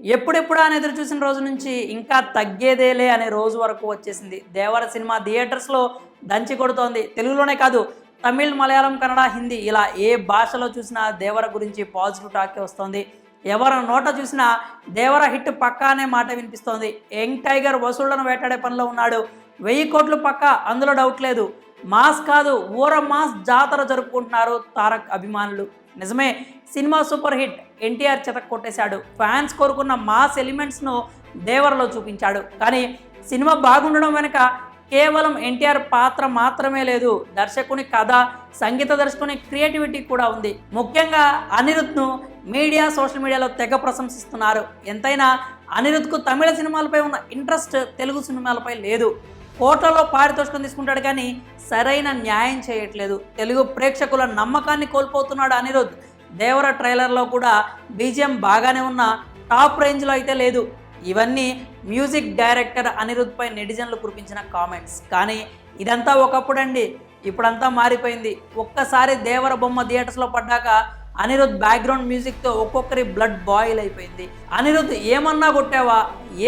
ఎప్పుడెప్పుడా అని ఎదురు చూసిన రోజు నుంచి ఇంకా తగ్గేదేలే అనే రోజు వరకు వచ్చేసింది. దేవర సినిమా థియేటర్స్లో దంచి కొడుతోంది. తెలుగులోనే కాదు, తమిళ్, మలయాళం, కన్నడ, హిందీ ఇలా ఏ భాషలో చూసినా దేవర గురించి పాజిటివ్ టాకే వస్తుంది. ఎవరి నోట చూసినా దేవర హిట్ పక్కా అనే మాట వినిపిస్తోంది. యంగ్ టైగర్ వసూళ్లను వేటాడే పనిలో ఉన్నాడు. 1000 కోట్లు పక్కా, అందులో డౌట్ లేదు. మాస్ కాదు, ఊర మాస్ జాతర జరుపుకుంటున్నారు తారక్ అభిమానులు. నిజమే, సినిమా సూపర్ హిట్. ఎన్టీఆర్ చెతక్ కొట్టేశాడు. ఫ్యాన్స్ కోరుకున్న మాస్ ఎలిమెంట్స్ను దేవరలో చూపించాడు. కానీ సినిమా బాగుండడం వెనుక కేవలం ఎన్టీఆర్ పాత్ర మాత్రమే లేదు, దర్శకుని కథ, సంగీత దర్శకుని క్రియేటివిటీ కూడా ఉంది. ముఖ్యంగా అనిరుద్ధ్ను మీడియా, సోషల్ మీడియాలో తెగ ప్రశంసిస్తున్నారు. ఎంతైనా అనిరుద్ధ్కు తమిళ సినిమాలపై ఉన్న ఇంట్రెస్ట్ తెలుగు సినిమాలపై లేదు. కోట్లలో పారితోషికం తీసుకుంటాడు కానీ సరైన న్యాయం చేయట్లేదు. తెలుగు ప్రేక్షకుల నమ్మకాన్ని కోల్పోతున్నాడు అనిరుద్ధ్. దేవర ట్రైలర్లో కూడా బీజిఎం బాగానే ఉన్న టాప్ రేంజ్లో అయితే లేదు. ఇవన్నీ మ్యూజిక్ డైరెక్టర్ అనిరుద్ధ్పై నెటిజన్లు కురిపించిన కామెంట్స్. కానీ ఇదంతా ఒకప్పుడండి, ఇప్పుడంతా మారిపోయింది. ఒక్కసారి దేవర బొమ్మ థియేటర్స్లో పడ్డాక అనిరుద్ధ్ బ్యాక్గ్రౌండ్ మ్యూజిక్తో ఒక్కొక్కరి బ్లడ్ బాయిల్ అయిపోయింది. అనిరుద్ధ్ ఏమన్నా కొట్టావా,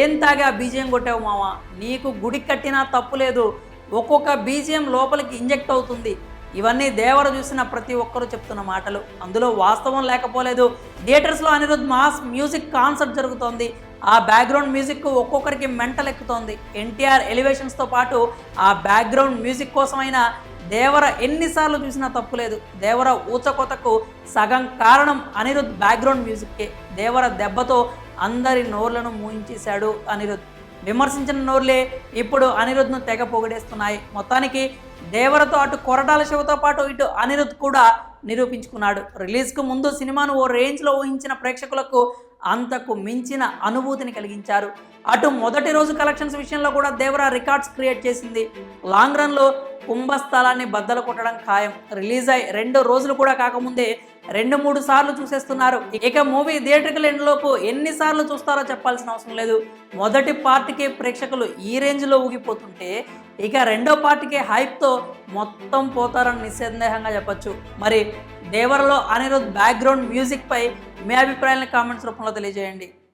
ఏం తాగా బీజిఎం కొట్టావు మావా, నీకు గుడి కట్టినా తప్పు లేదు, ఒక్కొక్క బీజిఎం లోపలికి ఇంజెక్ట్ అవుతుంది. ఇవన్నీ దేవర చూసిన ప్రతి ఒక్కరూ చెప్తున్న మాటలు. అందులో వాస్తవం లేకపోలేదు. థియేటర్స్లో అనిరుద్ధ్ మాస్ మ్యూజిక్ కాన్సర్ట్ జరుగుతోంది. ఆ బ్యాక్గ్రౌండ్ మ్యూజిక్ ఒక్కొక్కరికి మెంటల్ ఎక్కుతోంది. ఎన్టీఆర్ ఎలివేషన్స్తో పాటు ఆ బ్యాక్గ్రౌండ్ మ్యూజిక్ కోసమైనా దేవర ఎన్నిసార్లు చూసినా తప్పులేదు. దేవర ఊచకొతకు సగం కారణం అనిరుద్ధ్ బ్యాక్గ్రౌండ్ మ్యూజిక్కే. దేవర దెబ్బతో అందరి నోర్లను మూయించేశాడు అనిరుద్ధ్. విమర్శించిన నోర్లే ఇప్పుడు అనిరుద్ధ్ను తెగ పొగిడేస్తున్నాయి. మొత్తానికి దేవరతో అటు కొరటాల శివతో పాటు ఇటు అనిరుద్ధ్ కూడా నిరూపించుకున్నాడు. రిలీజ్కు ముందు సినిమాను ఓ రేంజ్లో ఊహించిన ప్రేక్షకులకు అంతకు మించిన అనుభూతిని కలిగించారు. అటు మొదటి రోజు కలెక్షన్స్ విషయంలో కూడా దేవర రికార్డ్స్ క్రియేట్ చేసింది. లాంగ్ రన్లో కుంభస్థలాన్ని బద్దలు కొట్టడం ఖాయం. రిలీజ్ అయి 2 రోజులు కూడా కాకముందే 2-3 సార్లు చూసేస్తున్నారు. ఇక మూవీ థియేటర్కల్ ఎండ్లోపు ఎన్నిసార్లు చూస్తారో చెప్పాల్సిన అవసరం లేదు. మొదటి పార్ట్కి ప్రేక్షకులు ఈ రేంజ్లో ఊగిపోతుంటే ఇక రెండో పార్ట్కి హైప్తో మొత్తం పోతారని నిస్సందేహంగా చెప్పొచ్చు. మరి దేవరలో అనిరుద్ధ్ బ్యాక్గ్రౌండ్ మ్యూజిక్పై మీ అభిప్రాయాలను కామెంట్స్ రూపంలో తెలియజేయండి.